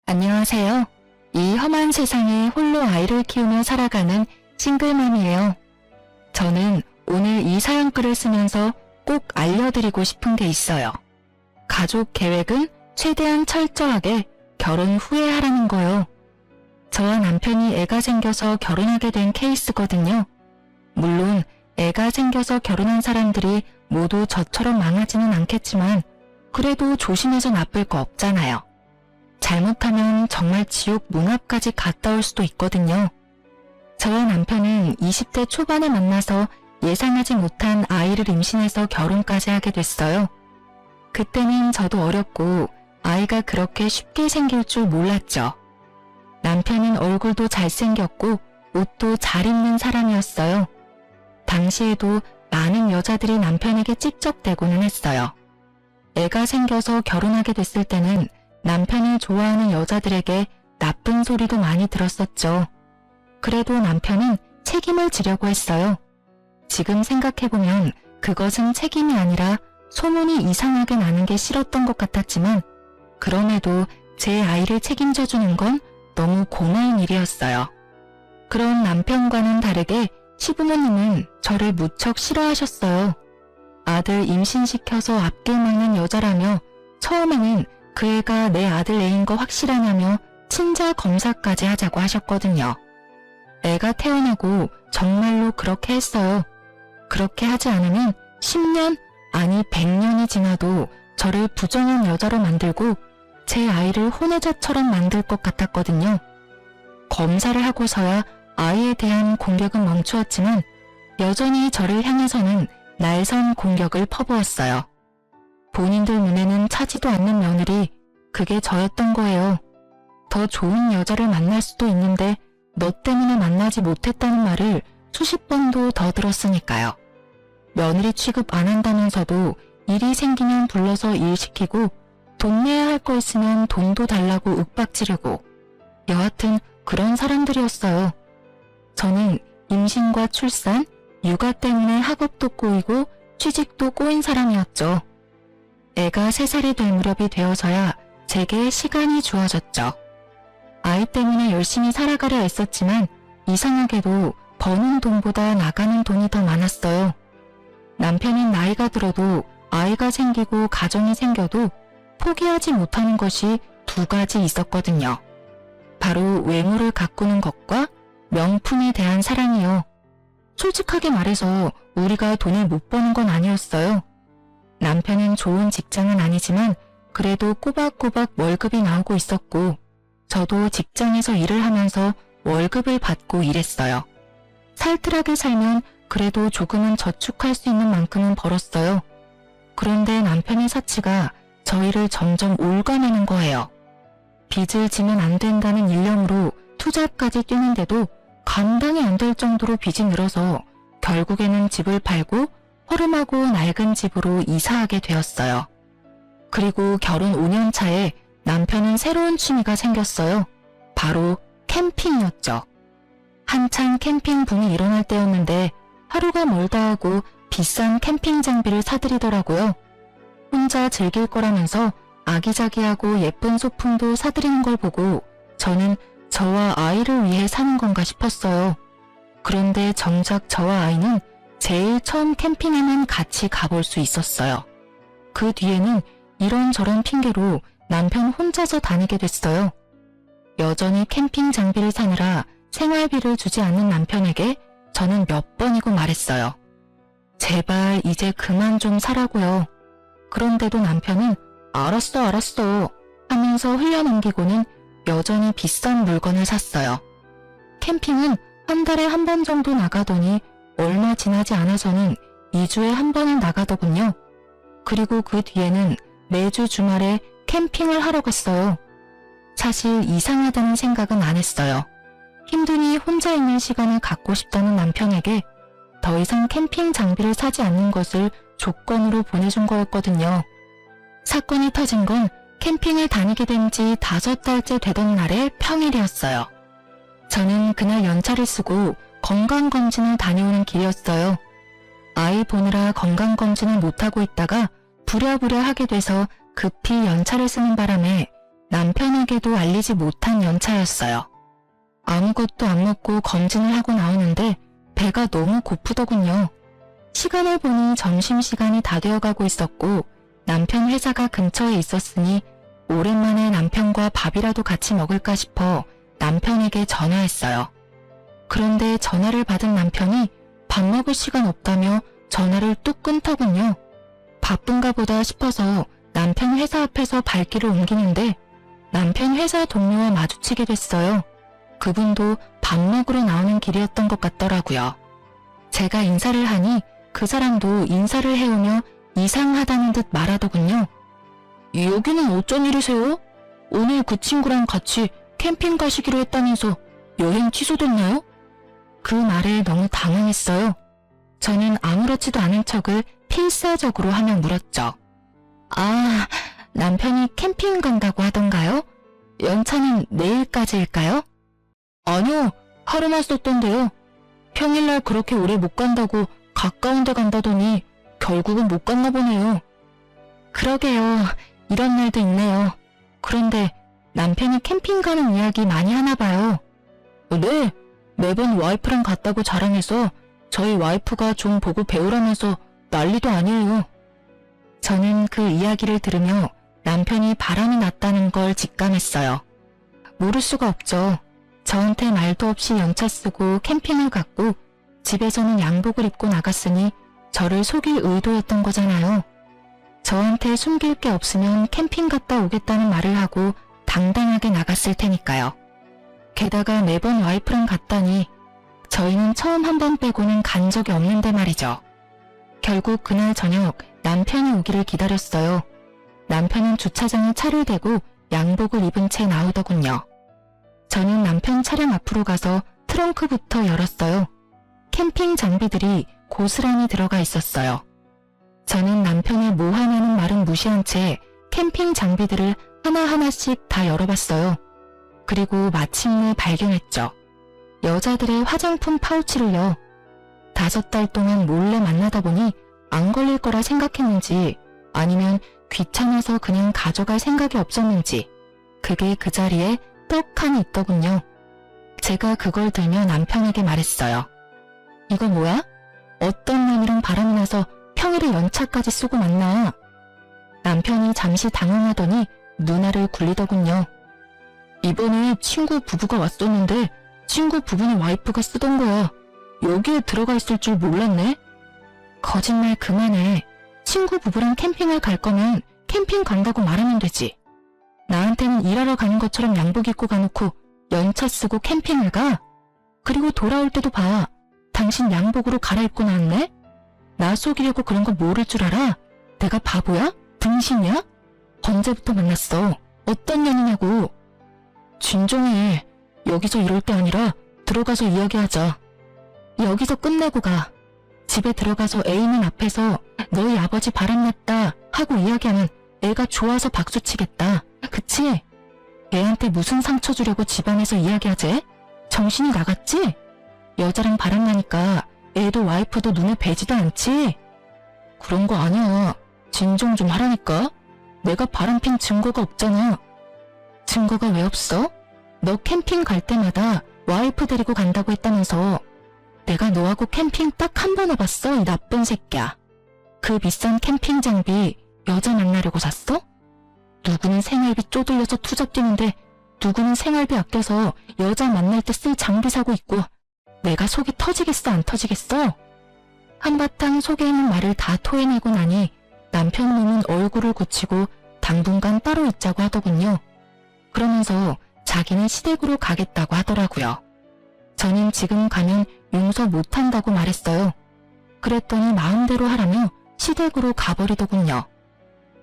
안녕하세요. 이 험한 세상에 홀로 아이를 키우며 살아가는 싱글맘이에요. 저는 오늘 이 사연글을 쓰면서 꼭 알려드리고 싶은 게 있어요. 가족 계획은 최대한 철저하게 결혼 후에 하라는 거요. 저와 남편이 애가 생겨서 결혼하게 된 케이스거든요. 물론 애가 생겨서 결혼한 사람들이 모두 저처럼 망하지는 않겠지만 그래도 조심해서 나쁠 거 없잖아요. 잘못하면 정말 지옥 문 앞까지 갔다 올 수도 있거든요. 저와 남편은 20대 초반에 만나서 예상하지 못한 아이를 임신해서 결혼까지 하게 됐어요. 그때는 저도 어렸고 아이가 그렇게 쉽게 생길 줄 몰랐죠. 남편은 얼굴도 잘생겼고 옷도 잘 입는 사람이었어요. 당시에도 많은 여자들이 남편에게 찝적대고는 했어요. 애가 생겨서 결혼하게 됐을 때는 남편이 좋아하는 여자들에게 나쁜 소리도 많이 들었었죠. 그래도 남편은 책임을 지려고 했어요. 지금 생각해보면 그것은 책임이 아니라 소문이 이상하게 나는 게 싫었던 것 같았지만 그럼에도 제 아이를 책임져주는 건 너무 고마운 일이었어요. 그런 남편과는 다르게 시부모님은 저를 무척 싫어하셨어요. 아들 임신시켜서 앞길 막는 여자라며 처음에는 그 애가 내 아들 애인 거 확실하냐며 친자 검사까지 하자고 하셨거든요. 애가 태어나고 정말로 그렇게 했어요. 그렇게 하지 않으면 10년 아니 100년이 지나도 저를 부정한 여자로 만들고 제 아이를 혼외자처럼 만들 것 같았거든요. 검사를 하고서야 아이에 대한 공격은 멈추었지만 여전히 저를 향해서는 날선 공격을 퍼부었어요. 본인들 눈에는 차지도 않는 며느리, 그게 저였던 거예요. 더 좋은 여자를 만날 수도 있는데 너 때문에 만나지 못했다는 말을 수십 번도 더 들었으니까요. 며느리 취급 안 한다면서도 일이 생기면 불러서 일 시키고 돈 내야 할 거 있으면 돈도 달라고 윽박지르고 여하튼 그런 사람들이었어요. 저는 임신과 출산, 육아 때문에 학업도 꼬이고 취직도 꼬인 사람이었죠. 애가 3살이 될 무렵이 되어서야 제게 시간이 주어졌죠. 아이 때문에 열심히 살아가려 했었지만 이상하게도 버는 돈보다 나가는 돈이 더 많았어요. 남편은 나이가 들어도 아이가 생기고 가정이 생겨도 포기하지 못하는 것이 2가지 있었거든요. 바로 외모를 가꾸는 것과 명품에 대한 사랑이요. 솔직하게 말해서 우리가 돈을 못 버는 건 아니었어요. 남편은 좋은 직장은 아니지만 그래도 꼬박꼬박 월급이 나오고 있었고 저도 직장에서 일을 하면서 월급을 받고 일했어요. 살뜰하게 살면 그래도 조금은 저축할 수 있는 만큼은 벌었어요. 그런데 남편의 사치가 저희를 점점 올가매는 거예요. 빚을 지면 안 된다는 일념으로 투자까지 뛰는데도 감당이 안 될 정도로 빚이 늘어서 결국에는 집을 팔고 허름하고 낡은 집으로 이사하게 되었어요. 그리고 결혼 5년 차에 남편은 새로운 취미가 생겼어요. 바로 캠핑이었죠. 한창 캠핑 붐이 일어날 때였는데 하루가 멀다 하고 비싼 캠핑 장비를 사들이더라고요. 혼자 즐길 거라면서 아기자기하고 예쁜 소품도 사들이는 걸 보고 저는 저와 아이를 위해 사는 건가 싶었어요. 그런데 정작 저와 아이는 제일 처음 캠핑에만 같이 가볼 수 있었어요. 그 뒤에는 이런저런 핑계로 남편 혼자서 다니게 됐어요. 여전히 캠핑 장비를 사느라 생활비를 주지 않는 남편에게 저는 몇 번이고 말했어요. 제발 이제 그만 좀 사라고요. 그런데도 남편은 알았어 하면서 흘려넘기고는 여전히 비싼 물건을 샀어요. 캠핑은 한 달에 한 번 정도 나가더니 얼마 지나지 않아서는 2주에 한 번은 나가더군요. 그리고 그 뒤에는 매주 주말에 캠핑을 하러 갔어요. 사실 이상하다는 생각은 안 했어요. 힘드니 혼자 있는 시간을 갖고 싶다는 남편에게 더 이상 캠핑 장비를 사지 않는 것을 조건으로 보내준 거였거든요. 사건이 터진 건 캠핑을 다니게 된 지 5달째 되던 날의 평일이었어요. 저는 그날 연차를 쓰고 건강검진을 다녀오는 길이었어요. 아이 보느라 건강검진을 못하고 있다가 부랴부랴 하게 돼서 급히 연차를 쓰는 바람에 남편에게도 알리지 못한 연차였어요. 아무것도 안 먹고 검진을 하고 나오는데 배가 너무 고프더군요. 시간을 보니 점심시간이 다 되어가고 있었고 남편 회사가 근처에 있었으니 오랜만에 남편과 밥이라도 같이 먹을까 싶어 남편에게 전화했어요. 그런데 전화를 받은 남편이 밥 먹을 시간 없다며 전화를 뚝 끊더군요. 바쁜가 보다 싶어서 남편 회사 앞에서 발길을 옮기는데 남편 회사 동료와 마주치게 됐어요. 그분도 밥 먹으러 나오는 길이었던 것 같더라고요. 제가 인사를 하니 그 사람도 인사를 해오며 이상하다는 듯 말하더군요. 여기는 어쩐 일이세요? 오늘 그 친구랑 같이 캠핑 가시기로 했다면서 여행 취소됐나요? 그 말에 너무 당황했어요. 저는 아무렇지도 않은 척을 필사적으로 하며 물었죠. 아, 남편이 캠핑 간다고 하던가요? 연차는 내일까지일까요? 아니요, 하루만 썼던데요. 평일날 그렇게 오래 못 간다고 가까운 데 간다더니 결국은 못 갔나 보네요. 그러게요. 이런 날도 있네요. 그런데 남편이 캠핑 가는 이야기 많이 하나 봐요. 네, 매번 와이프랑 갔다고 자랑해서 저희 와이프가 좀 보고 배우라면서 난리도 아니에요. 저는 그 이야기를 들으며 남편이 바람이 났다는 걸 직감했어요. 모를 수가 없죠. 저한테 말도 없이 연차 쓰고 캠핑을 갔고 집에서는 양복을 입고 나갔으니 저를 속일 의도였던 거잖아요. 저한테 숨길 게 없으면 캠핑 갔다 오겠다는 말을 하고 당당하게 나갔을 테니까요. 게다가 매번 와이프랑 갔다니 저희는 처음 한 번 빼고는 간 적이 없는데 말이죠. 결국 그날 저녁 남편이 오기를 기다렸어요. 남편은 주차장에 차를 대고 양복을 입은 채 나오더군요. 저는 남편 차량 앞으로 가서 트렁크부터 열었어요. 캠핑 장비들이 고스란히 들어가 있었어요. 저는 남편의 뭐 하냐는 말은 무시한 채 캠핑 장비들을 하나하나씩 다 열어봤어요. 그리고 마침내 발견했죠. 여자들의 화장품 파우치를요. 5달 동안 몰래 만나다 보니 안 걸릴 거라 생각했는지 아니면 귀찮아서 그냥 가져갈 생각이 없었는지 그게 그 자리에 떡하니 있더군요. 제가 그걸 들며 남편에게 말했어요. 이거 뭐야? 어떤 놈이랑 바람이 나서 평일에 연차까지 쓰고 만나. 남편이 잠시 당황하더니 눈알을 굴리더군요. 이번에 친구 부부가 왔었는데 친구 부부는 와이프가 쓰던 거야. 여기에 들어가 있을 줄 몰랐네. 거짓말 그만해. 친구 부부랑 캠핑을 갈 거면 캠핑 간다고 말하면 되지. 나한테는 일하러 가는 것처럼 양복 입고 가놓고 연차 쓰고 캠핑을 가? 그리고 돌아올 때도 봐. 당신 양복으로 갈아입고 나왔네? 나 속이려고 그런 거 모를 줄 알아? 내가 바보야? 등신이야? 언제부터 만났어? 어떤 년이냐고. 진정해. 여기서 이럴 때 아니라 들어가서 이야기하자. 여기서 끝내고 가. 집에 들어가서 애인은 앞에서 너희 아버지 바람났다 하고 이야기하면 애가 좋아서 박수치겠다. 그치? 애한테 무슨 상처 주려고 집안에서 이야기하지? 정신이 나갔지? 여자랑 바람나니까 애도 와이프도 눈에 뵈지도 않지? 그런 거 아니야. 진정 좀 하라니까. 내가 바람핀 증거가 없잖아. 증거가 왜 없어? 너 캠핑 갈 때마다 와이프 데리고 간다고 했다면서. 내가 너하고 캠핑 딱 한 번 해봤어, 이 나쁜 새끼야. 그 비싼 캠핑 장비 여자 만나려고 샀어? 누구는 생활비 쪼들려서 투잡 뛰는데 누구는 생활비 아껴서 여자 만날 때 쓸 장비 사고 있고 내가 속이 터지겠어 안 터지겠어? 한바탕 속에 있는 말을 다 토해내고 나니 남편 놈은 얼굴을 고치고 당분간 따로 있자고 하더군요. 그러면서 자기는 시댁으로 가겠다고 하더라고요. 저는 지금 가면 용서 못한다고 말했어요. 그랬더니 마음대로 하라며 시댁으로 가버리더군요.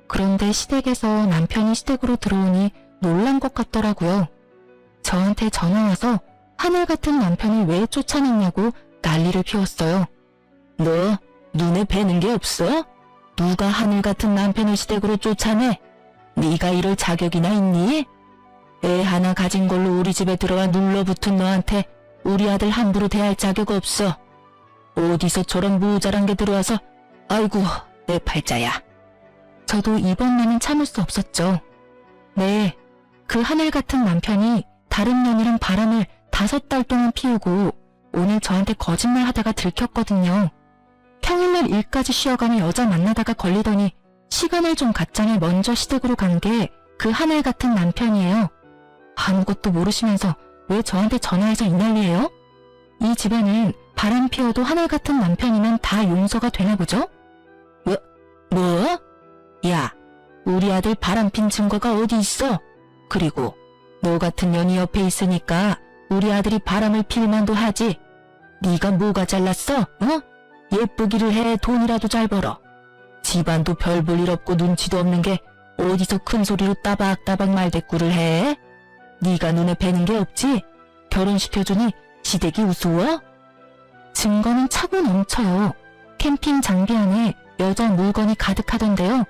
그런데 시댁에서 남편이 시댁으로 들어오니 놀란 것 같더라고요. 저한테 전화 와서 하늘 같은 남편을 왜 쫓아냈냐고 난리를 피웠어요. 너 눈에 뵈는 게 없어? 누가 하늘 같은 남편을 시댁으로 쫓아내? 네가 이럴 자격이나 있니? 애 하나 가진 걸로 우리 집에 들어와 눌러붙은 너한테 우리 아들 함부로 대할 자격 없어. 어디서 저런 모자란 게 들어와서 아이고 내 팔자야. 저도 이번만은 참을 수 없었죠. 네, 그 하늘 같은 남편이 다른 년이랑 바람을 5달 동안 피우고 오늘 저한테 거짓말 하다가 들켰거든요. 평일날 일까지 쉬어가며 여자 만나다가 걸리더니 시간을 좀 갖자니 먼저 시댁으로 간 게 그 하늘 같은 남편이에요. 아무것도 모르시면서 왜 저한테 전화해서 이 난리예요? 이 집안은 바람 피워도 하늘 같은 남편이면 다 용서가 되나 보죠? 뭐? 야, 우리 아들 바람핀 증거가 어디 있어? 그리고 너 같은 년이 옆에 있으니까 우리 아들이 바람을 필 만도 하지. 네가 뭐가 잘났어? 예쁘기를 해 돈이라도 잘 벌어. 집안도 별 볼 일 없고 눈치도 없는 게 어디서 큰 소리로 따박따박 말대꾸를 해? 네가 눈에 뵈는 게 없지? 결혼시켜주니 시댁이 우스워? 증거는 차고 넘쳐요. 캠핑 장비 안에 여자 물건이 가득하던데요.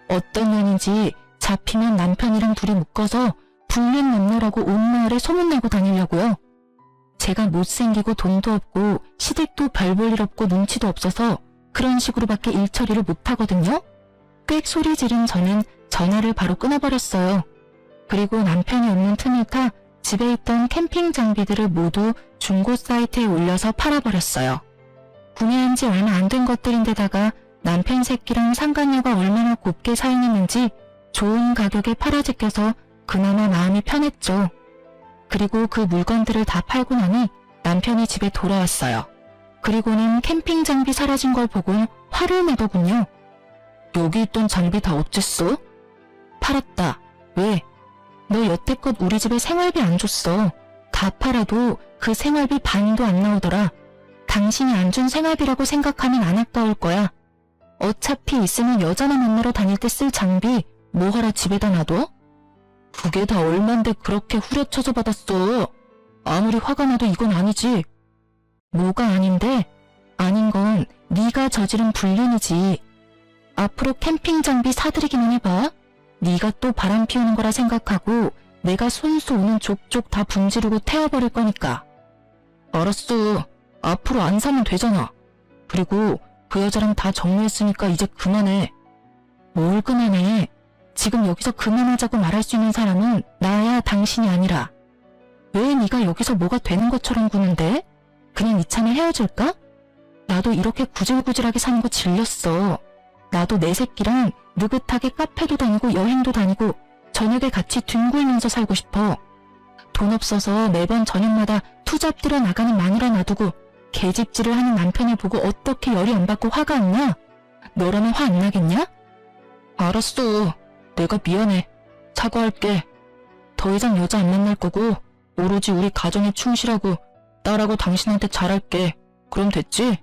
어떤 년인지 잡히면 남편이랑 둘이 묶어서 불륜 남녀라고 온 마을에 소문내고 다니려고요. 제가 못생기고 돈도 없고 시댁도 별 볼 일 없고 눈치도 없어서 그런 식으로밖에 일 처리를 못하거든요. 꽥 소리 지른 저는 전화를 바로 끊어버렸어요. 그리고 남편이 없는 틈을 타 집에 있던 캠핑 장비들을 모두 중고 사이트에 올려서 팔아버렸어요. 구매한 지 얼마 안 된 것들인데다가 남편 새끼랑 상간녀가 얼마나 곱게 사용했는지 좋은 가격에 팔아제껴서 그나마 마음이 편했죠. 그리고 그 물건들을 다 팔고 나니 남편이 집에 돌아왔어요. 그리고는 캠핑 장비 사라진 걸 보고 화를 내더군요. 여기 있던 장비 다 어쨌어? 팔았다. 왜? 너 여태껏 우리 집에 생활비 안 줬어. 다 팔아도 그 생활비 반도 안 나오더라. 당신이 안 준 생활비라고 생각하면 안 아까울 거야. 어차피 있으면 여자나 만나러 다닐 때 쓸 장비 뭐하러 집에다 놔둬? 그게 다 얼만데 그렇게 후려쳐서 받았어. 아무리 화가 나도 이건 아니지. 뭐가 아닌데? 아닌 건 네가 저지른 불륜이지. 앞으로 캠핑 장비 사들이기만 해봐. 네가 또 바람 피우는 거라 생각하고 내가 손수 오는 족족 다 분지르고 태워버릴 거니까. 알았어. 앞으로 안 사면 되잖아. 그리고 그 여자랑 다 정리했으니까 이제 그만해. 뭘 그만해? 지금 여기서 그만하자고 말할 수 있는 사람은 나야 당신이 아니라. 왜 네가 여기서 뭐가 되는 것처럼 구는데? 그냥 이참에 헤어질까? 나도 이렇게 구질구질하게 사는 거 질렸어. 나도 내 새끼랑 느긋하게 카페도 다니고 여행도 다니고 저녁에 같이 뒹굴면서 살고 싶어. 돈 없어서 매번 저녁마다 투잡 들여 나가는 마누라 놔두고 개집질을 하는 남편을 보고 어떻게 열이 안 받고 화가 안 나? 너라면 화 안 나겠냐? 알았어. 내가 미안해. 사과할게. 더 이상 여자 안 만날 거고 오로지 우리 가정에 충실하고 딸하고 당신한테 잘할게. 그럼 됐지?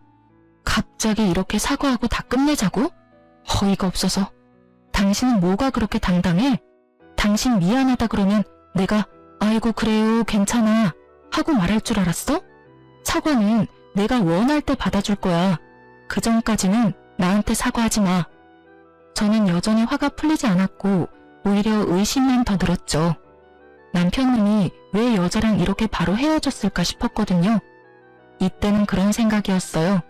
갑자기 이렇게 사과하고 다 끝내자고? 어이가 없어서. 당신은 뭐가 그렇게 당당해? 당신 미안하다 그러면 내가 아이고 그래요 괜찮아 하고 말할 줄 알았어? 사과는 내가 원할 때 받아줄 거야. 그 전까지는 나한테 사과하지 마. 저는 여전히 화가 풀리지 않았고 오히려 의심만 더 늘었죠. 남편님이 왜 여자랑 이렇게 바로 헤어졌을까 싶었거든요. 이때는 그런 생각이었어요.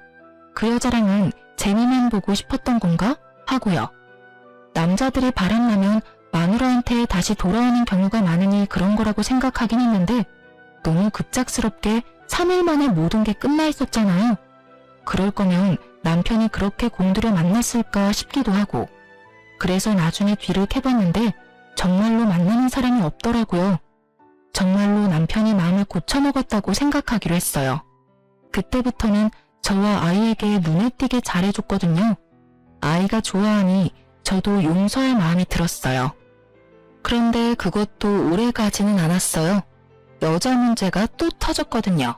그 여자랑은 재미만 보고 싶었던 건가? 하고요. 남자들이 바람나면 마누라한테 다시 돌아오는 경우가 많으니 그런 거라고 생각하긴 했는데 너무 급작스럽게 3일 만에 모든 게 끝나 있었잖아요. 그럴 거면 남편이 그렇게 공들여 만났을까 싶기도 하고 그래서 나중에 뒤를 캐봤는데 정말로 만나는 사람이 없더라고요. 정말로 남편이 마음을 고쳐먹었다고 생각하기로 했어요. 그때부터는 저와 아이에게 눈에 띄게 잘해줬거든요. 아이가 좋아하니 저도 용서할 마음이 들었어요. 그런데 그것도 오래 가지는 않았어요. 여자 문제가 또 터졌거든요.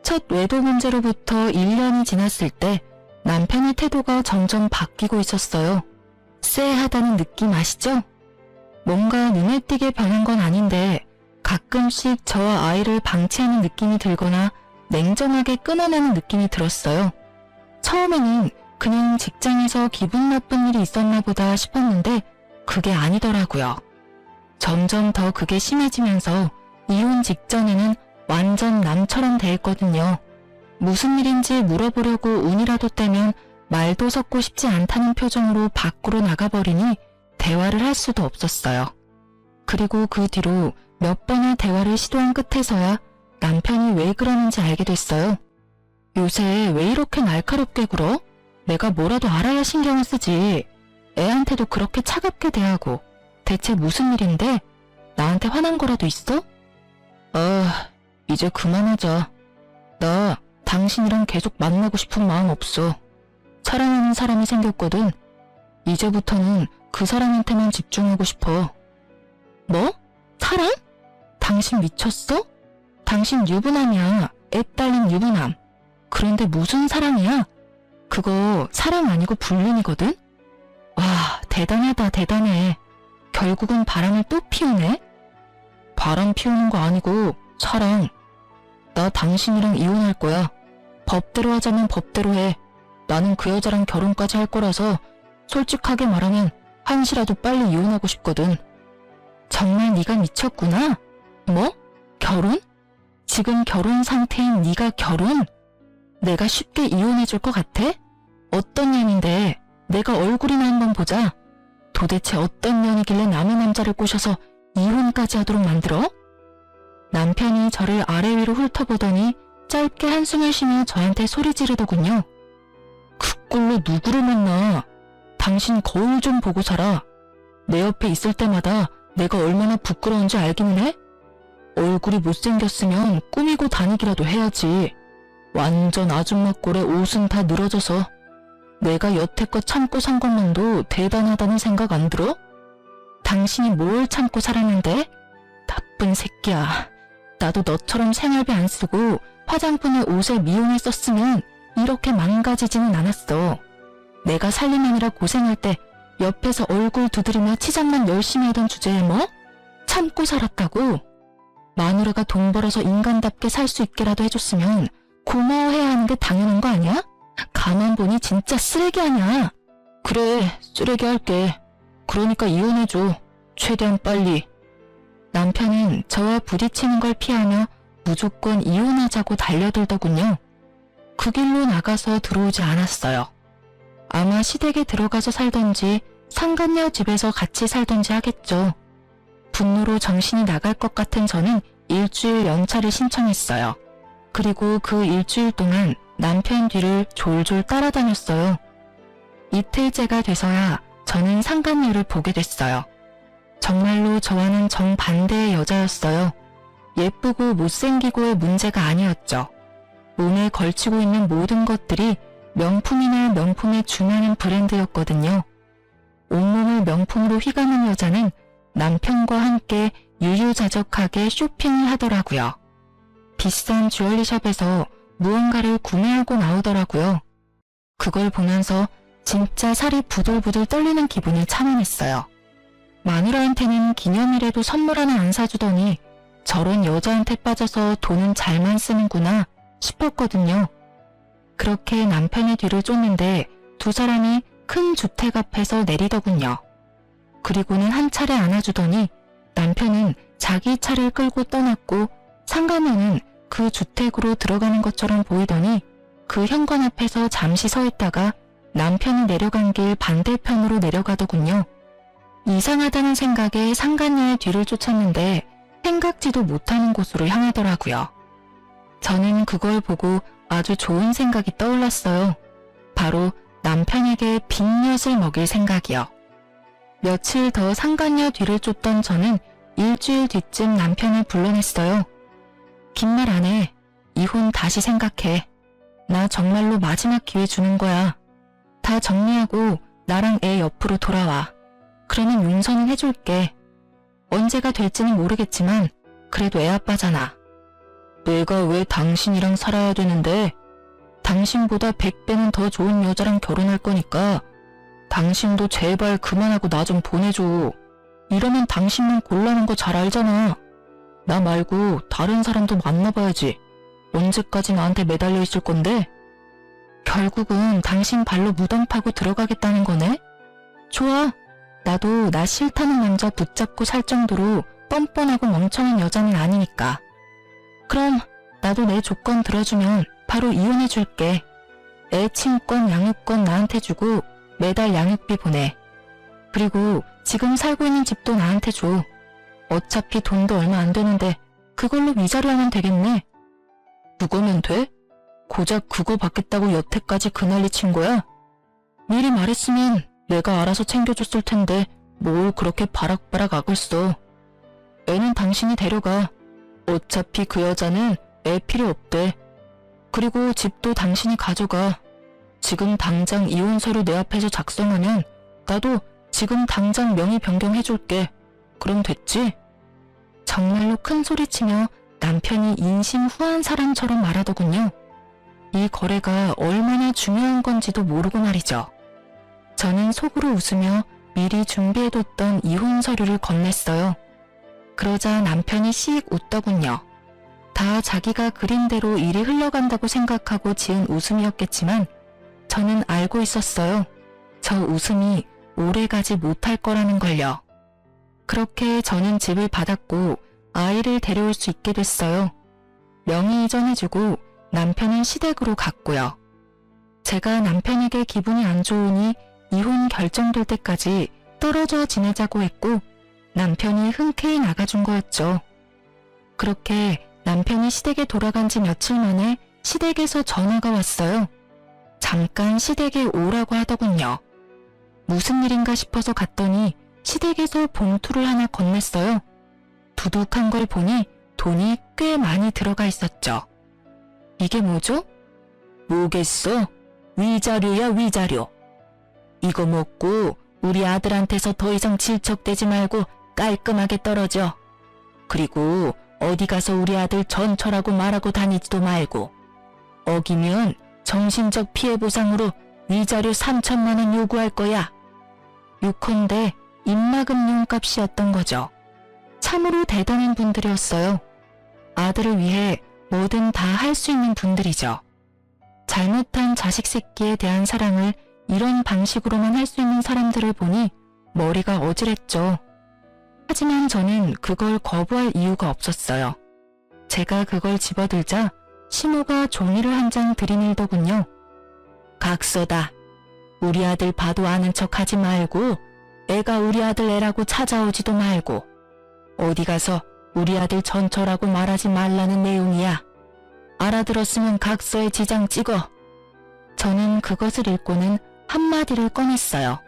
첫 외도 문제로부터 1년이 지났을 때 남편의 태도가 점점 바뀌고 있었어요. 쎄하다는 느낌 아시죠? 뭔가 눈에 띄게 변한 건 아닌데 가끔씩 저와 아이를 방치하는 느낌이 들거나 냉정하게 끊어내는 느낌이 들었어요. 처음에는 그냥 직장에서 기분 나쁜 일이 있었나 보다 싶었는데 그게 아니더라고요. 점점 더 그게 심해지면서 이혼 직전에는 완전 남처럼 대했거든요. 무슨 일인지 물어보려고 운이라도 떼면 말도 섞고 싶지 않다는 표정으로 밖으로 나가버리니 대화를 할 수도 없었어요. 그리고 그 뒤로 몇 번의 대화를 시도한 끝에서야 남편이 왜 그러는지 알게 됐어요. 요새 왜 이렇게 날카롭게 굴어? 내가 뭐라도 알아야 신경을 쓰지. 애한테도 그렇게 차갑게 대하고. 대체 무슨 일인데? 나한테 화난 거라도 있어? 이제 그만하자. 나 당신이랑 계속 만나고 싶은 마음 없어. 사랑하는 사람이 생겼거든. 이제부터는 그 사람한테만 집중하고 싶어. 뭐? 사랑? 당신 미쳤어? 당신 유부남이야. 애 딸린 유부남. 그런데 무슨 사랑이야? 그거 사랑 아니고 불륜이거든? 와, 대단하다, 대단해. 결국은 바람을 또 피우네? 바람 피우는 거 아니고 사랑. 나 당신이랑 이혼할 거야. 법대로 하자면 법대로 해. 나는 그 여자랑 결혼까지 할 거라서 솔직하게 말하면 한시라도 빨리 이혼하고 싶거든. 정말 네가 미쳤구나? 뭐? 결혼? 지금 결혼 상태인 네가 결혼? 내가 쉽게 이혼해줄 것 같아? 어떤 년인데? 내가 얼굴이나 한번 보자. 도대체 어떤 년이길래 남의 남자를 꼬셔서 이혼까지 하도록 만들어? 남편이 저를 아래 위로 훑어보더니 짧게 한숨을 쉬며 저한테 소리 지르더군요. 그 꼴로 누구를 만나? 당신 거울 좀 보고 살아. 내 옆에 있을 때마다 내가 얼마나 부끄러운지 알기는 해? 얼굴이 못생겼으면 꾸미고 다니기라도 해야지. 완전 아줌마 꼴에 옷은 다 늘어져서. 내가 여태껏 참고 산 것만도 대단하다는 생각 안 들어? 당신이 뭘 참고 살았는데? 나쁜 새끼야. 나도 너처럼 생활비 안 쓰고 화장품에 옷에 미용을 썼으면 이렇게 망가지지는 않았어. 내가 살림하느라 고생할 때 옆에서 얼굴 두드리며 치장만 열심히 하던 주제에 뭐? 참고 살았다고? 마누라가 돈 벌어서 인간답게 살 수 있게라도 해줬으면 고마워해야 하는 게 당연한 거 아니야? 가만 보니 진짜 쓰레기 아니야. 그래, 쓰레기 할게. 그러니까 이혼해줘. 최대한 빨리. 남편은 저와 부딪히는 걸 피하며 무조건 이혼하자고 달려들더군요. 그 길로 나가서 들어오지 않았어요. 아마 시댁에 들어가서 살던지 상간녀 집에서 같이 살던지 하겠죠. 분노로 정신이 나갈 것 같은 저는 일주일 연차를 신청했어요. 그리고 그 일주일 동안 남편 뒤를 졸졸 따라다녔어요. 이틀째가 돼서야 저는 상간녀를 보게 됐어요. 정말로 저와는 정반대의 여자였어요. 예쁘고 못생기고의 문제가 아니었죠. 몸에 걸치고 있는 모든 것들이 명품이나 명품에 준하는 브랜드였거든요. 온몸을 명품으로 휘감은 여자는 남편과 함께 유유자적하게 쇼핑을 하더라고요. 비싼 주얼리숍에서 무언가를 구매하고 나오더라고요. 그걸 보면서 진짜 살이 부들부들 떨리는 기분을 참아냈어요. 마누라한테는 기념일에도 선물 하나 안 사주더니 저런 여자한테 빠져서 돈은 잘만 쓰는구나 싶었거든요. 그렇게 남편의 뒤를 쫓는데 두 사람이 큰 주택 앞에서 내리더군요. 그리고는 한 차례 안아주더니 남편은 자기 차를 끌고 떠났고 상간녀는 그 주택으로 들어가는 것처럼 보이더니 그 현관 앞에서 잠시 서 있다가 남편이 내려간 길 반대편으로 내려가더군요. 이상하다는 생각에 상간녀의 뒤를 쫓았는데 생각지도 못하는 곳으로 향하더라고요. 저는 그걸 보고 아주 좋은 생각이 떠올랐어요. 바로 남편에게 빅엿을 먹일 생각이요. 며칠 더 상간녀 뒤를 쫓던 저는 일주일 뒤쯤 남편을 불러냈어요. 긴 말 안 해. 이혼 다시 생각해. 나 정말로 마지막 기회 주는 거야. 다 정리하고 나랑 애 옆으로 돌아와. 그러면 용서는 해줄게. 언제가 될지는 모르겠지만 그래도 애 아빠잖아. 내가 왜 당신이랑 살아야 되는데? 당신보다 100배는 더 좋은 여자랑 결혼할 거니까 당신도 제발 그만하고 나 좀 보내줘. 이러면 당신만 곤란한 거 잘 알잖아. 나 말고 다른 사람도 만나봐야지. 언제까지 나한테 매달려 있을 건데? 결국은 당신 발로 무덤 파고 들어가겠다는 거네? 좋아. 나도 나 싫다는 남자 붙잡고 살 정도로 뻔뻔하고 멍청한 여자는 아니니까. 그럼 나도 내 조건 들어주면 바로 이혼해줄게. 애 친권, 양육권 나한테 주고 매달 양육비 보내. 그리고 지금 살고 있는 집도 나한테 줘. 어차피 돈도 얼마 안 되는데 그걸로 위자료 하면 되겠네. 그거면 돼? 고작 그거 받겠다고 여태까지 그 난리 친 거야? 미리 말했으면 내가 알아서 챙겨줬을 텐데 뭘 그렇게 바락바락 악을 써. 애는 당신이 데려가. 어차피 그 여자는 애 필요 없대. 그리고 집도 당신이 가져가. 지금 당장 이혼 서류 내 앞에서 작성하면 나도 지금 당장 명의 변경해줄게. 그럼 됐지? 정말로 큰 소리치며 남편이 인심후한 사람처럼 말하더군요. 이 거래가 얼마나 중요한 건지도 모르고 말이죠. 저는 속으로 웃으며 미리 준비해뒀던 이혼 서류를 건넸어요. 그러자 남편이 씩 웃더군요. 다 자기가 그린 대로 일이 흘러간다고 생각하고 지은 웃음이었겠지만 저는 알고 있었어요. 저 웃음이 오래가지 못할 거라는 걸요. 그렇게 저는 집을 받았고 아이를 데려올 수 있게 됐어요. 명의 이전해주고 남편은 시댁으로 갔고요. 제가 남편에게 기분이 안 좋으니 이혼 결정될 때까지 떨어져 지내자고 했고 남편이 흔쾌히 나가준 거였죠. 그렇게 남편이 시댁에 돌아간 지 며칠 만에 시댁에서 전화가 왔어요. 잠깐 시댁에 오라고 하더군요. 무슨 일인가 싶어서 갔더니 시댁에서 봉투를 하나 건넸어요. 두둑한 걸 보니 돈이 꽤 많이 들어가 있었죠. 이게 뭐죠? 뭐겠어? 위자료야, 위자료. 이거 먹고 우리 아들한테서 더 이상 질척대지 말고 깔끔하게 떨어져. 그리고 어디 가서 우리 아들 전처라고 말하고 다니지도 말고. 어기면 정신적 피해 보상으로 위자료 3천만 원 요구할 거야. 요컨대 입막음 용값이었던 거죠. 참으로 대단한 분들이었어요. 아들을 위해 뭐든 다 할 수 있는 분들이죠. 잘못한 자식 새끼에 대한 사랑을 이런 방식으로만 할 수 있는 사람들을 보니 머리가 어지랬죠. 하지만 저는 그걸 거부할 이유가 없었어요. 제가 그걸 집어들자 시모가 종이를 한 장 들이밀더군요. 각서다. 우리 아들 봐도 아는 척 하지 말고 애가 우리 아들 애라고 찾아오지도 말고 어디 가서 우리 아들 전처라고 말하지 말라는 내용이야. 알아들었으면 각서에 지장 찍어. 저는 그것을 읽고는 한마디를 꺼냈어요.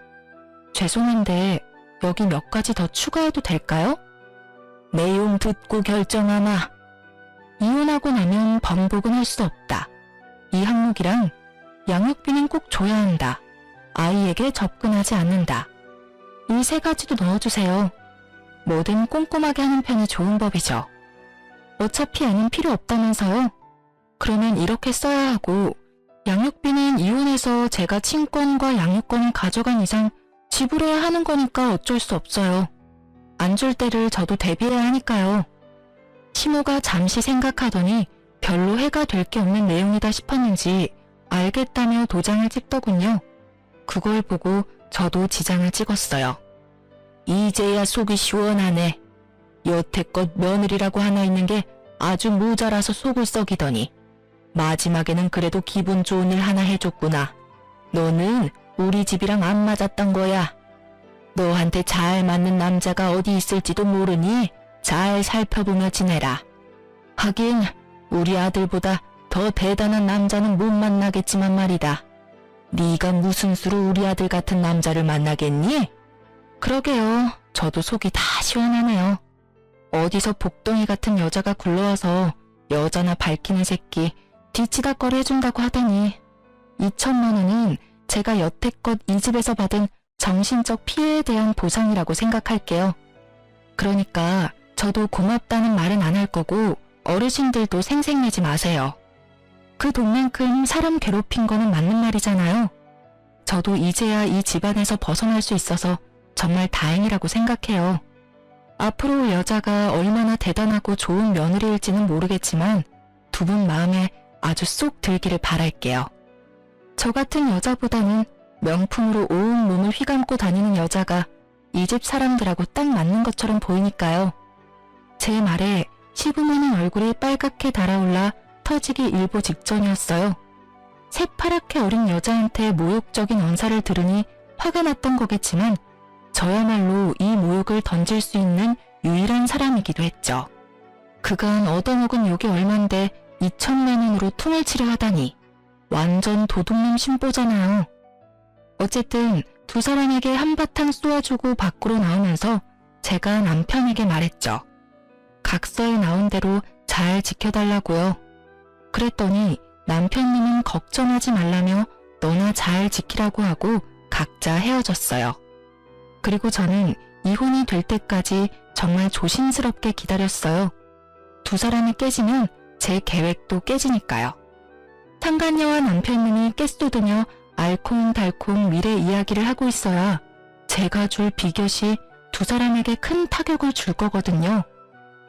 죄송한데 여기 몇 가지 더 추가해도 될까요? 내용 듣고 결정하마. 이혼하고 나면 번복은 할 수 없다. 이 항목이랑 양육비는 꼭 줘야 한다. 아이에게 접근하지 않는다. 이 세 가지도 넣어주세요. 뭐든 꼼꼼하게 하는 편이 좋은 법이죠. 어차피 애는 필요 없다면서요? 그러면 이렇게 써야 하고 양육비는 이혼해서 제가 친권과 양육권을 가져간 이상 지불해야 하는 거니까 어쩔 수 없어요. 안 줄 때를 저도 대비해야 하니까요. 시모가 잠시 생각하더니 별로 해가 될 게 없는 내용이다 싶었는지 알겠다며 도장을 찍더군요. 그걸 보고 저도 지장을 찍었어요. 이제야 속이 시원하네. 여태껏 며느리라고 하나 있는 게 아주 모자라서 속을 썩이더니 마지막에는 그래도 기분 좋은 일 하나 해줬구나. 너는 우리 집이랑 안 맞았던 거야. 너한테 잘 맞는 남자가 어디 있을지도 모르니 잘 살펴보며 지내라. 하긴 우리 아들보다 더 대단한 남자는 못 만나겠지만 말이다. 네가 무슨 수로 우리 아들 같은 남자를 만나겠니? 그러게요. 저도 속이 다 시원하네요. 어디서 복덩이 같은 여자가 굴러와서 여자나 밝히는 새끼 뒤치다거리 해준다고 하더니 2천만 원은 제가 여태껏 이 집에서 받은 정신적 피해에 대한 보상이라고 생각할게요. 그러니까 저도 고맙다는 말은 안 할 거고 어르신들도 생색내지 마세요. 그 돈만큼 사람 괴롭힌 거는 맞는 말이잖아요. 저도 이제야 이 집안에서 벗어날 수 있어서 정말 다행이라고 생각해요. 앞으로 여자가 얼마나 대단하고 좋은 며느리일지는 모르겠지만 두 분 마음에 아주 쏙 들기를 바랄게요. 저 같은 여자보다는 명품으로 온 몸을 휘감고 다니는 여자가 이 집 사람들하고 딱 맞는 것처럼 보이니까요. 제 말에 시부모님 얼굴이 빨갛게 달아올라 터지기 일보 직전이었어요. 새파랗게 어린 여자한테 모욕적인 언사를 들으니 화가 났던 거겠지만 저야말로 이 모욕을 던질 수 있는 유일한 사람이기도 했죠. 그간 얻어먹은 욕이 얼만데 2천만 원으로 퉁을 치려 하다니 완전 도둑놈 신보잖아요. 어쨌든 두 사람에게 한바탕 쏘아주고 밖으로 나오면서 제가 남편에게 말했죠. 각서에 나온 대로 잘 지켜달라고요. 그랬더니 남편님은 걱정하지 말라며 너나 잘 지키라고 하고 각자 헤어졌어요. 그리고 저는 이혼이 될 때까지 정말 조심스럽게 기다렸어요. 두 사람이 깨지면 제 계획도 깨지니까요. 상간녀와 남편님이 깨쏟으며 알콩달콩 미래 이야기를 하고 있어야 제가 줄 비교시 두 사람에게 큰 타격을 줄 거거든요.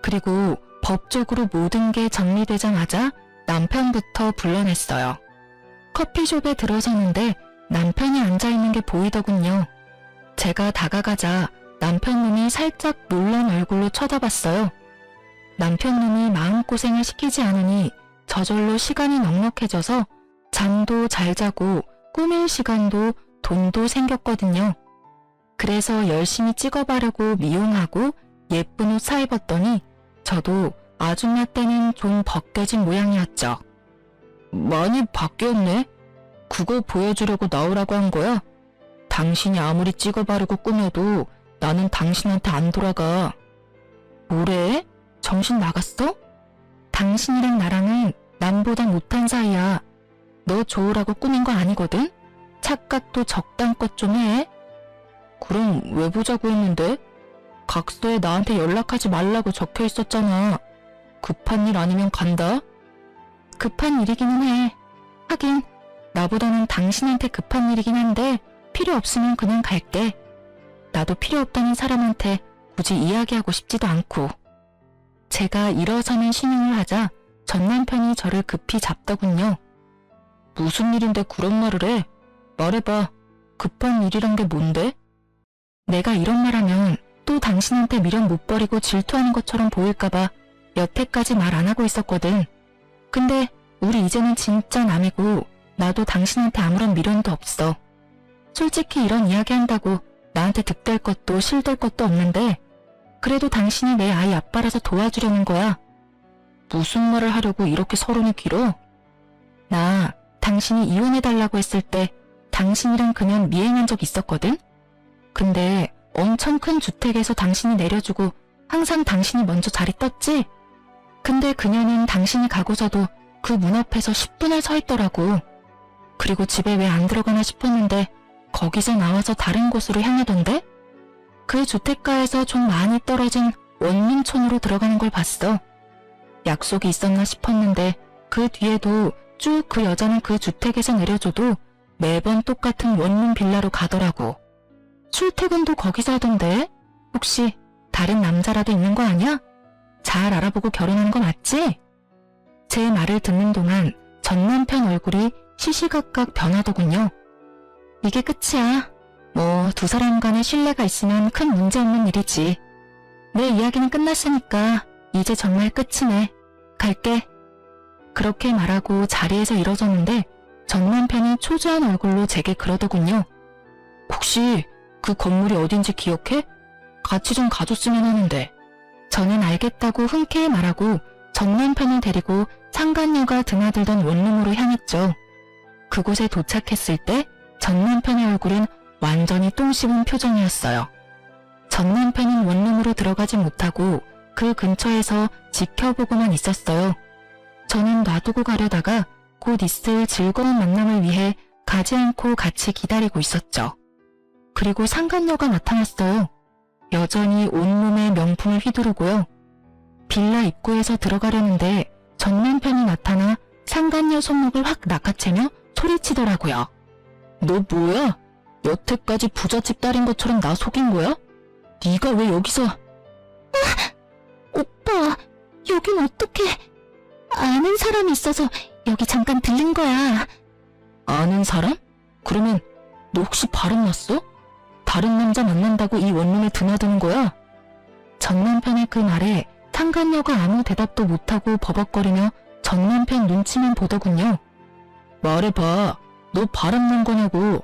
그리고 법적으로 모든 게 정리되자마자 남편부터 불러냈어요. 커피숍에 들어서는데 남편이 앉아있는 게 보이더군요. 제가 다가가자 남편놈이 살짝 놀란 얼굴로 쳐다봤어요. 남편놈이 마음고생을 시키지 않으니 저절로 시간이 넉넉해져서 잠도 잘 자고 꾸밀 시간도 돈도 생겼거든요. 그래서 열심히 찍어바르고 미용하고 예쁜 옷 사입었더니 저도 아줌마 때는 좀 벗겨진 모양이었죠. 많이 바뀌었네. 그거 보여주려고 나오라고 한 거야? 당신이 아무리 찍어바르고 꾸며도 나는 당신한테 안 돌아가. 뭐래? 정신 나갔어? 당신이랑 나랑은 남보다 못한 사이야. 너 좋으라고 꾸민 거 아니거든? 착각도 적당껏 좀 해. 그럼 왜 보자고 했는데? 각서에 나한테 연락하지 말라고 적혀 있었잖아. 급한 일 아니면 간다? 급한 일이기는 해. 하긴 나보다는 당신한테 급한 일이긴 한데 필요 없으면 그냥 갈게. 나도 필요 없다는 사람한테 굳이 이야기하고 싶지도 않고. 제가 일어서는 신용을 하자 전 남편이 저를 급히 잡더군요. 무슨 일인데 그런 말을 해? 말해봐. 급한 일이란 게 뭔데? 내가 이런 말하면 또 당신한테 미련 못 버리고 질투하는 것처럼 보일까봐 여태까지 말 안 하고 있었거든. 근데 우리 이제는 진짜 남이고 나도 당신한테 아무런 미련도 없어. 솔직히 이런 이야기 한다고 나한테 득될 것도 실될 것도 없는데 그래도 당신이 내 아이 아빠라서 도와주려는 거야. 무슨 말을 하려고 이렇게 서론이 길어? 나 당신이 이혼해달라고 했을 때 당신이랑 그냥 미행한 적 있었거든? 근데 엄청 큰 주택에서 당신이 내려주고 항상 당신이 먼저 자리 떴지? 근데 그녀는 당신이 가고서도 그 문 앞에서 10분을 서 있더라고. 그리고 집에 왜 안 들어가나 싶었는데 거기서 나와서 다른 곳으로 향하던데? 그 주택가에서 좀 많이 떨어진 원민촌으로 들어가는 걸 봤어. 약속이 있었나 싶었는데 그 뒤에도 쭉 그 여자는 그 주택에서 내려줘도 매번 똑같은 원룸 빌라로 가더라고. 출퇴근도 거기서 하던데? 혹시 다른 남자라도 있는 거 아니야? 잘 알아보고 결혼한 거 맞지? 제 말을 듣는 동안 전 남편 얼굴이 시시각각 변하더군요. 이게 끝이야. 뭐 두 사람 간의 신뢰가 있으면 큰 문제 없는 일이지. 내 이야기는 끝났으니까 이제 정말 끝이네. 갈게. 그렇게 말하고 자리에서 일어섰는데 전 남편이 초조한 얼굴로 제게 그러더군요. 혹시 그 건물이 어딘지 기억해? 같이 좀 가줬으면 하는데. 저는 알겠다고 흔쾌히 말하고 전 남편을 데리고 상간녀가 드나들던 원룸으로 향했죠. 그곳에 도착했을 때 전 남편의 얼굴은 완전히 똥 씹은 표정이었어요. 전 남편은 원룸으로 들어가지 못하고 그 근처에서 지켜보고만 있었어요. 저는 놔두고 가려다가 곧 있을 즐거운 만남을 위해 가지 않고 같이 기다리고 있었죠. 그리고 상간녀가 나타났어요. 여전히 온몸에 명품을 휘두르고요. 빌라 입구에서 들어가려는데 전 남편이 나타나 상간녀 손목을 확 낚아채며 소리치더라고요. 너 뭐야? 여태까지 부잣집 딸인 것처럼 나 속인 거야? 네가 왜 여기서? 오빠, 여긴 어떡해? 아는 사람이 있어서 여기 잠깐 들린 거야. 아는 사람? 그러면 너 혹시 바람 났어? 다른 남자 만난다고 이 원룸에 드나드는 거야? 전 남편의 그 말에 상간녀가 아무 대답도 못하고 버벅거리며 전 남편 눈치만 보더군요. 말해봐. 너 바람 난 거냐고.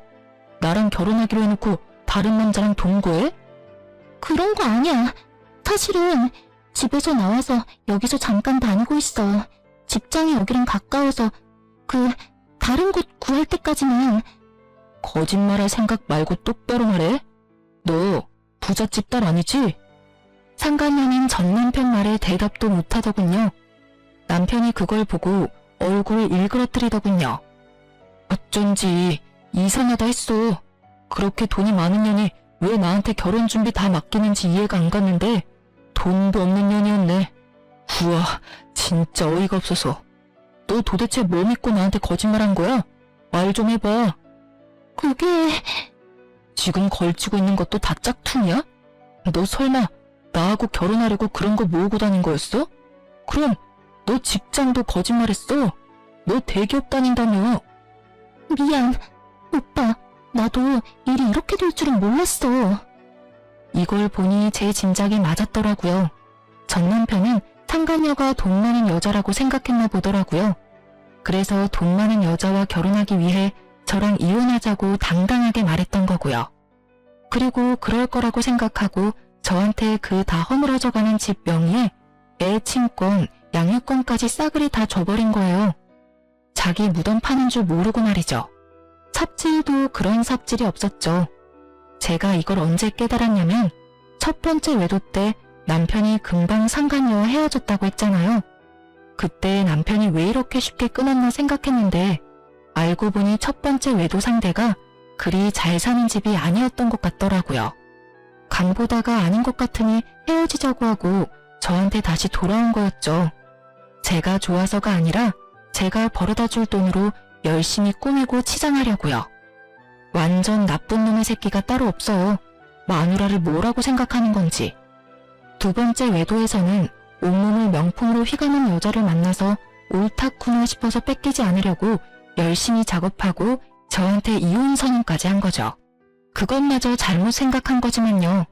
나랑 결혼하기로 해놓고 다른 남자랑 동거해? 그런 거 아니야. 사실은 집에서 나와서 여기서 잠깐 다니고 있어. 직장이 여기랑 가까워서 다른 곳 구할 때까지는. 거짓말할 생각 말고 똑바로 말해. 너 부잣집 딸 아니지? 상간녀는 전 남편 말에 대답도 못하더군요. 남편이 그걸 보고 얼굴을 일그러뜨리더군요. 어쩐지 이상하다 했어. 그렇게 돈이 많은 년이 왜 나한테 결혼 준비 다 맡기는지 이해가 안 갔는데 돈도 없는 년이었네. 우와, 진짜 어이가 없어서. 너 도대체 뭐 믿고 나한테 거짓말한 거야? 말 좀 해봐. 그게... 지금 걸치고 있는 것도 다 짝퉁이야? 너 설마 나하고 결혼하려고 그런 거 모으고 다닌 거였어? 그럼 너 직장도 거짓말했어. 너 대기업 다닌다며. 미안. 오빠, 나도 일이 이렇게 될 줄은 몰랐어. 이걸 보니 제 짐작이 맞았더라고요. 전 남편은 상간녀가 돈 많은 여자라고 생각했나 보더라고요. 그래서 돈 많은 여자와 결혼하기 위해 저랑 이혼하자고 당당하게 말했던 거고요. 그리고 그럴 거라고 생각하고 저한테 그 다 허물어져가는 집 명의에 애 친권, 양육권까지 싸그리 다 줘버린 거예요. 자기 무덤 파는 줄 모르고 말이죠. 삽질도 그런 삽질이 없었죠. 제가 이걸 언제 깨달았냐면 첫 번째 외도 때 남편이 금방 상간녀와 헤어졌다고 했잖아요. 그때 남편이 왜 이렇게 쉽게 끊었나 생각했는데 알고 보니 첫 번째 외도 상대가 그리 잘 사는 집이 아니었던 것 같더라고요. 간보다가 아닌 것 같으니 헤어지자고 하고 저한테 다시 돌아온 거였죠. 제가 좋아서가 아니라 제가 벌어다 줄 돈으로 열심히 꾸미고 치장하려고요. 완전 나쁜 놈의 새끼가 따로 없어요. 마누라를 뭐라고 생각하는 건지. 두 번째 외도에서는 온몸을 명품으로 휘감은 여자를 만나서 옳다구나 싶어서 뺏기지 않으려고 열심히 작업하고 저한테 이혼 선언까지 한 거죠. 그것마저 잘못 생각한 거지만요.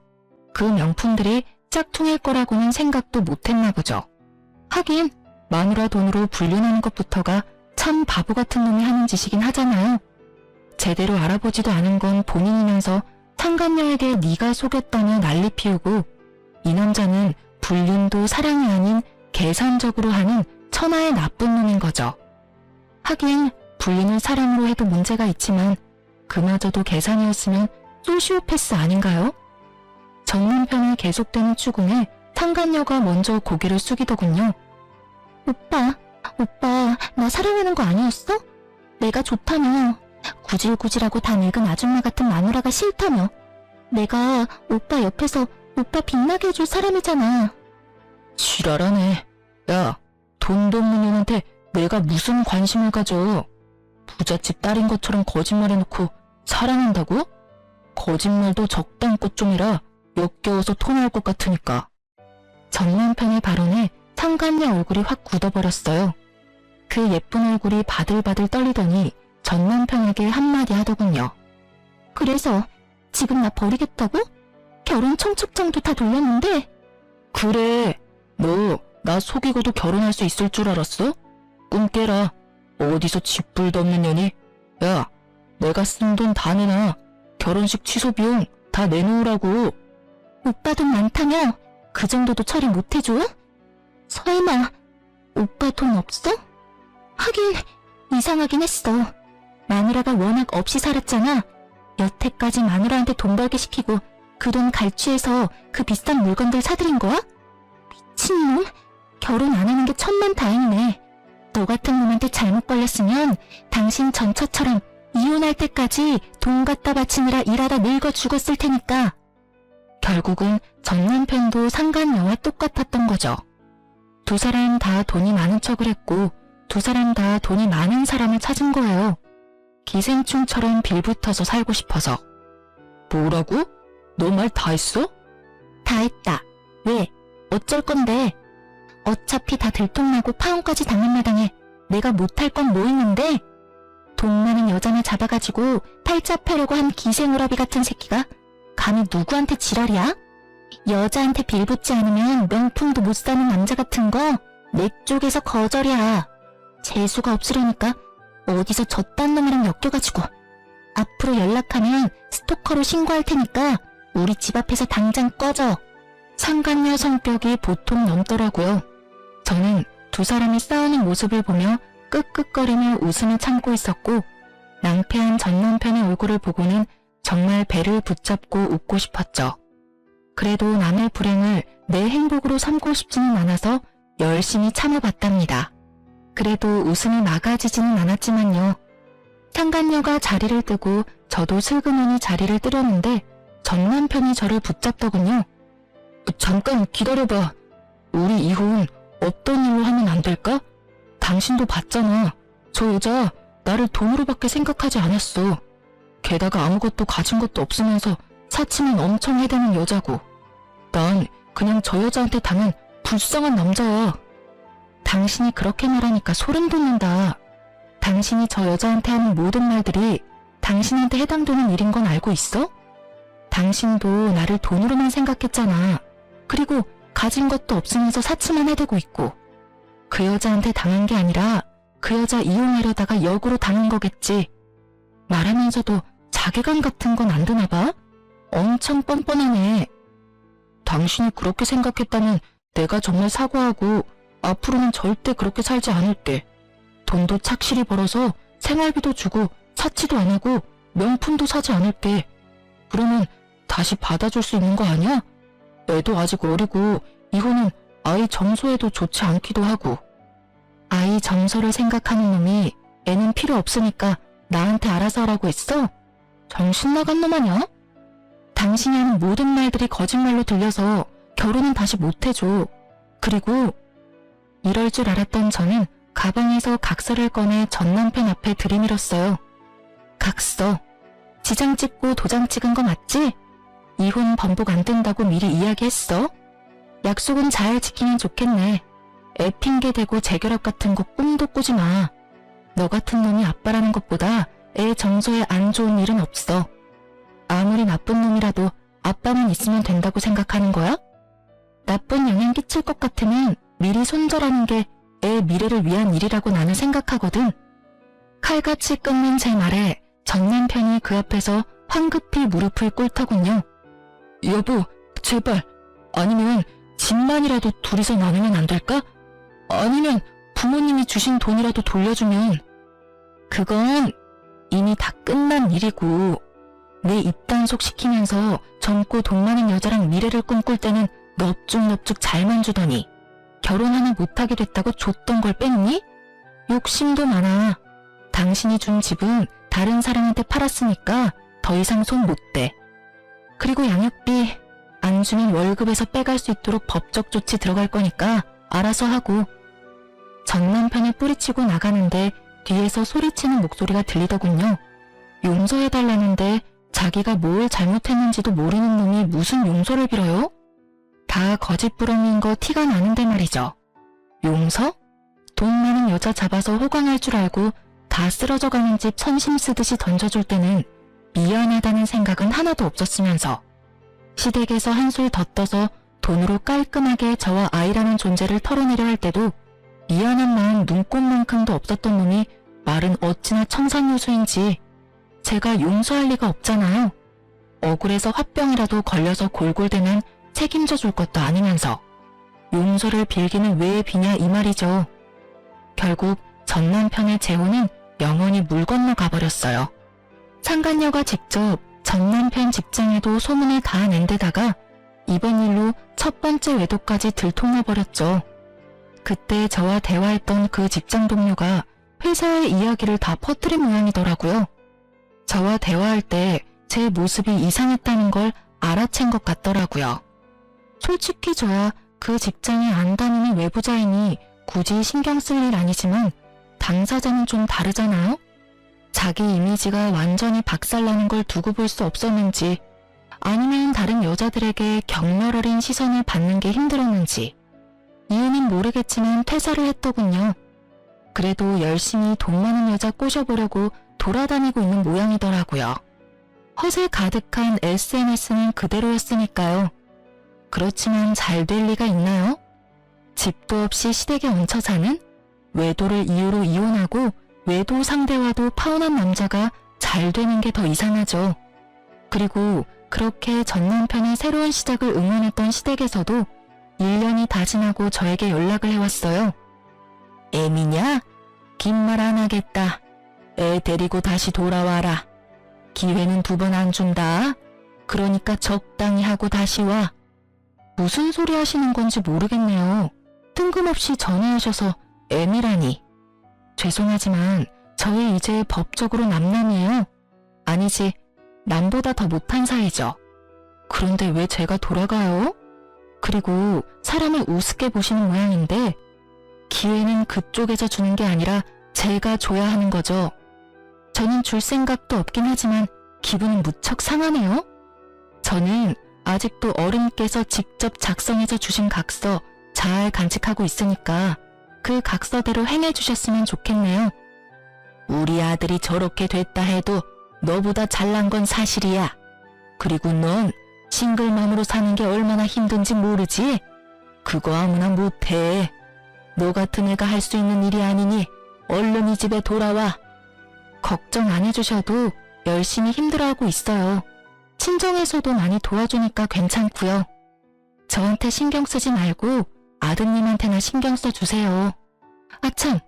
그 명품들이 짝퉁일 거라고는 생각도 못했나 보죠. 하긴 마누라 돈으로 불륜하는 것부터가 참 바보 같은 놈이 하는 짓이긴 하잖아요. 제대로 알아보지도 않은 건 본인이면서 상간녀에게 네가 속였다며 난리 피우고 이 남자는 불륜도 사랑이 아닌 계산적으로 하는 천하의 나쁜 놈인 거죠. 하긴 불륜을 사랑으로 해도 문제가 있지만 그마저도 계산이었으면 소시오패스 아닌가요? 전 남편의 계속되는 추궁에 상간녀가 먼저 고개를 숙이더군요. 오빠, 나 사랑하는 거 아니었어? 내가 좋다며. 구질구질하고 다 늙은 아줌마 같은 마누라가 싫다며. 내가 오빠 옆에서 오빠 빛나게 해줄 사람이잖아. 지랄하네. 야, 돈도 없는 년한테 내가 무슨 관심을 가져. 부잣집 딸인 것처럼 거짓말해놓고 사랑한다고? 거짓말도 적당껏 좀이라 역겨워서 토 나올 것 같으니까. 전 남편의 발언에 상간녀 얼굴이 확 굳어버렸어요. 그 예쁜 얼굴이 바들바들 떨리더니 전 남편에게 한마디 하더군요. 그래서 지금 나 버리겠다고? 결혼 청첩장도 다 돌렸는데. 그래, 너 나 속이고도 결혼할 수 있을 줄 알았어? 꿈 깨라. 어디서 쥐뿔도 없는 년이. 야, 내가 쓴 돈 다 내놔. 결혼식 취소 비용 다 내놓으라고. 오빠 돈 많다며? 그 정도도 처리 못해줘? 설마 오빠 돈 없어? 하긴 이상하긴 했어. 마누라가 워낙 없이 살았잖아. 여태까지 마누라한테 돈 벌게 시키고 그 돈 갈취해서 그 비싼 물건들 사들인 거야? 미친놈? 결혼 안 하는 게 천만다행이네. 너 같은 놈한테 잘못 걸렸으면 당신 전처처럼 이혼할 때까지 돈 갖다 바치느라 일하다 늙어 죽었을 테니까. 결국은 전 남편도 상간녀와 똑같았던 거죠. 두 사람 다 돈이 많은 척을 했고 두 사람 다 돈이 많은 사람을 찾은 거예요. 기생충처럼 빌붙어서 살고 싶어서. 뭐라고? 너 말 다 했어? 다 했다. 왜? 어쩔 건데? 어차피 다 들통나고 파혼까지 당한 마당에 내가 못할 건 뭐 있는데? 돈 많은 여자나 잡아가지고 팔자 패려고 한 기생오라비 같은 새끼가 감히 누구한테 지랄이야? 여자한테 빌붙지 않으면 명품도 못 사는 남자 같은 거 내 쪽에서 거절이야. 재수가 없으려니까 어디서 저딴 놈이랑 엮여가지고. 앞으로 연락하면 스토커로 신고할 테니까 우리 집 앞에서 당장 꺼져. 상간녀 성격이 보통 넘더라고요. 저는 두 사람이 싸우는 모습을 보며 끄끄거리며 웃음을 참고 있었고 낭패한 전 남편의 얼굴을 보고는 정말 배를 붙잡고 웃고 싶었죠. 그래도 남의 불행을 내 행복으로 삼고 싶지는 않아서 열심히 참아봤답니다. 그래도 웃음이 막아지지는 않았지만요. 상간녀가 자리를 뜨고 저도 슬그머니 자리를 뜨려는데 전 남편이 저를 붙잡더군요. 잠깐 기다려봐. 우리 이혼 없던 일로 하면 안 될까? 당신도 봤잖아. 저 여자 나를 돈으로밖에 생각하지 않았어. 게다가 아무것도 가진 것도 없으면서 사치만 엄청 해대는 여자고. 난 그냥 저 여자한테 당한 불쌍한 남자야. 당신이 그렇게 말하니까 소름 돋는다. 당신이 저 여자한테 하는 모든 말들이 당신한테 해당되는 일인 건 알고 있어? 당신도 나를 돈으로만 생각했잖아. 그리고 가진 것도 없으면서 사치만 해대고 있고. 그 여자한테 당한 게 아니라 그 여자 이용하려다가 역으로 당한 거겠지. 말하면서도 자괴감 같은 건 안 드나 봐? 엄청 뻔뻔하네. 당신이 그렇게 생각했다면 내가 정말 사과하고 앞으로는 절대 그렇게 살지 않을게. 돈도 착실히 벌어서 생활비도 주고 사치도 안 하고 명품도 사지 않을게. 그러면 다시 받아줄 수 있는 거 아니야? 애도 아직 어리고 이혼은 아이 정서에도 좋지 않기도 하고. 아이 정서를 생각하는 놈이 애는 필요 없으니까 나한테 알아서 하라고 했어? 정신 나간 놈 아냐? 당신이 하는 모든 말들이 거짓말로 들려서 결혼은 다시 못해줘. 그리고 이럴 줄 알았던 저는 가방에서 각서를 꺼내 전 남편 앞에 들이밀었어요. 각서. 지장 찍고 도장 찍은 거 맞지? 이혼 번복 안 된다고 미리 이야기했어. 약속은 잘 지키면 좋겠네. 애 핑계 대고 재결합 같은 거 꿈도 꾸지 마. 너 같은 놈이 아빠라는 것보다 애 정서에 안 좋은 일은 없어. 아무리 나쁜 놈이라도 아빠만 있으면 된다고 생각하는 거야? 나쁜 영향 끼칠 것 같으면 미리 손절하는 게 애 미래를 위한 일이라고 나는 생각하거든. 칼같이 끊는 제 말에 전 남편이 그 앞에서 황급히 무릎을 꿇더군요. 여보, 제발. 아니면 집만이라도 둘이서 나누면 안 될까? 아니면 부모님이 주신 돈이라도 돌려주면. 그건 이미 다 끝난 일이고 내 입단속 시키면서 젊고 돈 많은 여자랑 미래를 꿈꿀 때는 넙죽넙죽 잘만 주더니 결혼 하나 못하게 됐다고 줬던 걸 뺐니? 욕심도 많아. 당신이 준 집은 다른 사람한테 팔았으니까 더 이상 손 못 대. 그리고 양육비 안 주면 월급에서 빼갈 수 있도록 법적 조치 들어갈 거니까 알아서 하고. 전 남편이 뿌리치고 나가는데 뒤에서 소리치는 목소리가 들리더군요. 용서해달라는데 자기가 뭘 잘못했는지도 모르는 놈이 무슨 용서를 빌어요? 다 거짓부렁인 거 티가 나는데 말이죠. 용서? 돈 많은 여자 잡아서 호강할 줄 알고 다 쓰러져가는 집 선심 쓰듯이 던져줄 때는 미안하다는 생각은 하나도 없었으면서 시댁에서 한술 더 떠서 돈으로 깔끔하게 저와 아이라는 존재를 털어내려 할 때도 미안한 마음 눈꼽만큼도 없었던 놈이 말은 어찌나 청산유수인지 제가 용서할 리가 없잖아요. 억울해서 화병이라도 걸려서 골골대면 책임져 줄 것도 아니면서 용서를 빌기는 왜 비냐 이 말이죠. 결국 전 남편의 재혼은 영원히 물 건너 가버렸어요. 상간녀가 직접 전 남편 직장에도 소문을 다 낸 데다가 이번 일로 첫 번째 외도까지 들통나버렸죠. 그때 저와 대화했던 그 직장 동료가 회사의 이야기를 다 퍼뜨린 모양이더라고요. 저와 대화할 때 제 모습이 이상했다는 걸 알아챈 것 같더라고요. 솔직히 저야 그 직장에 안 다니는 외부자이니 굳이 신경 쓸 일 아니지만 당사자는 좀 다르잖아요? 자기 이미지가 완전히 박살나는 걸 두고 볼 수 없었는지 아니면 다른 여자들에게 격렬어린 시선을 받는 게 힘들었는지 이유는 모르겠지만 퇴사를 했더군요. 그래도 열심히 돈 많은 여자 꼬셔보려고 돌아다니고 있는 모양이더라고요. 허세 가득한 SNS는 그대로였으니까요. 그렇지만 잘 될 리가 있나요? 집도 없이 시댁에 얹혀 사는? 외도를 이유로 이혼하고 외도 상대와도 파혼한 남자가 잘 되는 게 더 이상하죠. 그리고 그렇게 전 남편의 새로운 시작을 응원했던 시댁에서도 1년이 다 지나고 저에게 연락을 해왔어요. 애미냐? 긴 말 안 하겠다. 애 데리고 다시 돌아와라. 기회는 2번 안 준다. 그러니까 적당히 하고 다시 와. 무슨 소리 하시는 건지 모르겠네요. 뜬금없이 전화하셔서 애미라니. 죄송하지만 저희 이제 법적으로 남남이에요. 아니지, 남보다 더 못한 사이죠. 그런데 왜 제가 돌아가요? 그리고 사람을 우습게 보시는 모양인데 기회는 그쪽에서 주는 게 아니라 제가 줘야 하는 거죠. 저는 줄 생각도 없긴 하지만 기분은 무척 상하네요. 저는 아직도 어른께서 직접 작성해서 주신 각서 잘 간직하고 있으니까 그 각서대로 행해주셨으면 좋겠네요. 우리 아들이 저렇게 됐다 해도 너보다 잘난 건 사실이야. 그리고 넌 싱글맘으로 사는 게 얼마나 힘든지 모르지? 그거 아무나 못해. 너 같은 애가 할 수 있는 일이 아니니 얼른 이 집에 돌아와. 걱정 안 해주셔도 열심히 힘들어하고 있어요. 친정에서도 많이 도와주니까 괜찮고요. 저한테 신경 쓰지 말고 아드님한테나 신경 써주세요. 아참,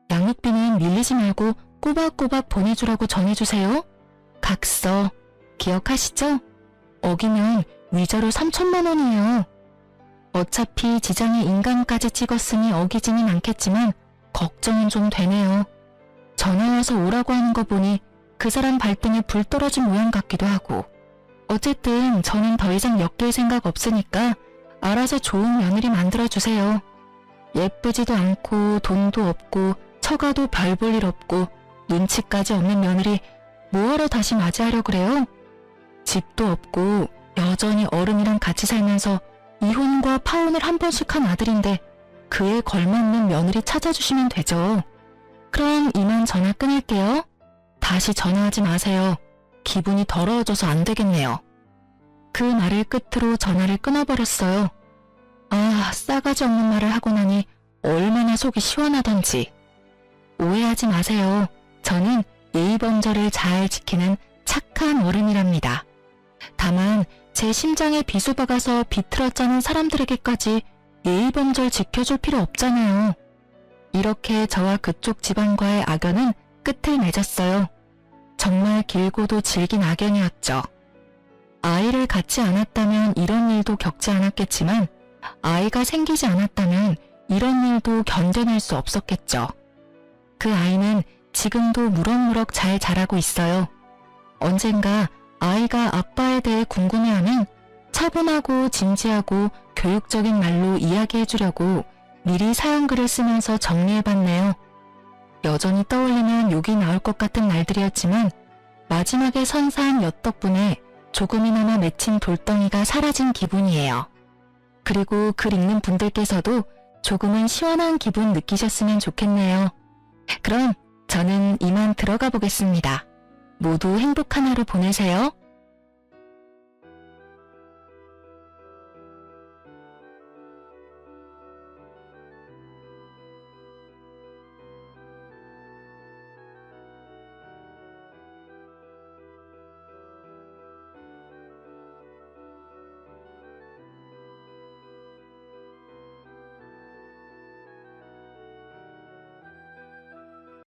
양육비는 밀리지 말고 꼬박꼬박 보내주라고 전해주세요. 각서 기억하시죠? 어기면 위자료 3천만 원이에요. 어차피 지장에 인감까지 찍었으니 어기지는 않겠지만 걱정은 좀 되네요. 전화와서 오라고 하는 거 보니 그 사람 발등에 불 떨어진 모양 같기도 하고. 어쨌든 저는 더 이상 엮일 생각 없으니까 알아서 좋은 며느리 만들어주세요. 예쁘지도 않고 돈도 없고 처가도 별 볼 일 없고 눈치까지 없는 며느리 뭐하러 다시 맞이하려 그래요? 집도 없고 여전히 어른이랑 같이 살면서 이혼과 파혼을 한 번씩 한 아들인데 그에 걸맞는 며느리 찾아주시면 되죠. 그럼 이만 전화 끊을게요. 다시 전화하지 마세요. 기분이 더러워져서 안 되겠네요. 그 말을 끝으로 전화를 끊어버렸어요. 아, 싸가지 없는 말을 하고 나니 얼마나 속이 시원하던지. 오해하지 마세요. 저는 예의범절을 잘 지키는 착한 어른이랍니다. 다만 제 심장에 비수 박아서 비틀어짜는 사람들에게까지 예의범절 지켜줄 필요 없잖아요. 이렇게 저와 그쪽 집안과의 악연은 끝을 맺었어요. 정말 길고도 질긴 악연이었죠. 아이를 갖지 않았다면 이런 일도 겪지 않았겠지만 아이가 생기지 않았다면 이런 일도 견뎌낼 수 없었겠죠. 그 아이는 지금도 무럭무럭 잘 자라고 있어요. 언젠가 아이가 아빠에 대해 궁금해하면 차분하고 진지하고 교육적인 말로 이야기해주려고 미리 사연글을 쓰면서 정리해봤네요. 여전히 떠올리면 욕이 나올 것 같은 날들이었지만 마지막에 선사한 엿 덕분에 조금이나마 맺힌 돌덩이가 사라진 기분이에요. 그리고 글 읽는 분들께서도 조금은 시원한 기분 느끼셨으면 좋겠네요. 그럼 저는 이만 들어가 보겠습니다. 모두 행복한 하루 보내세요.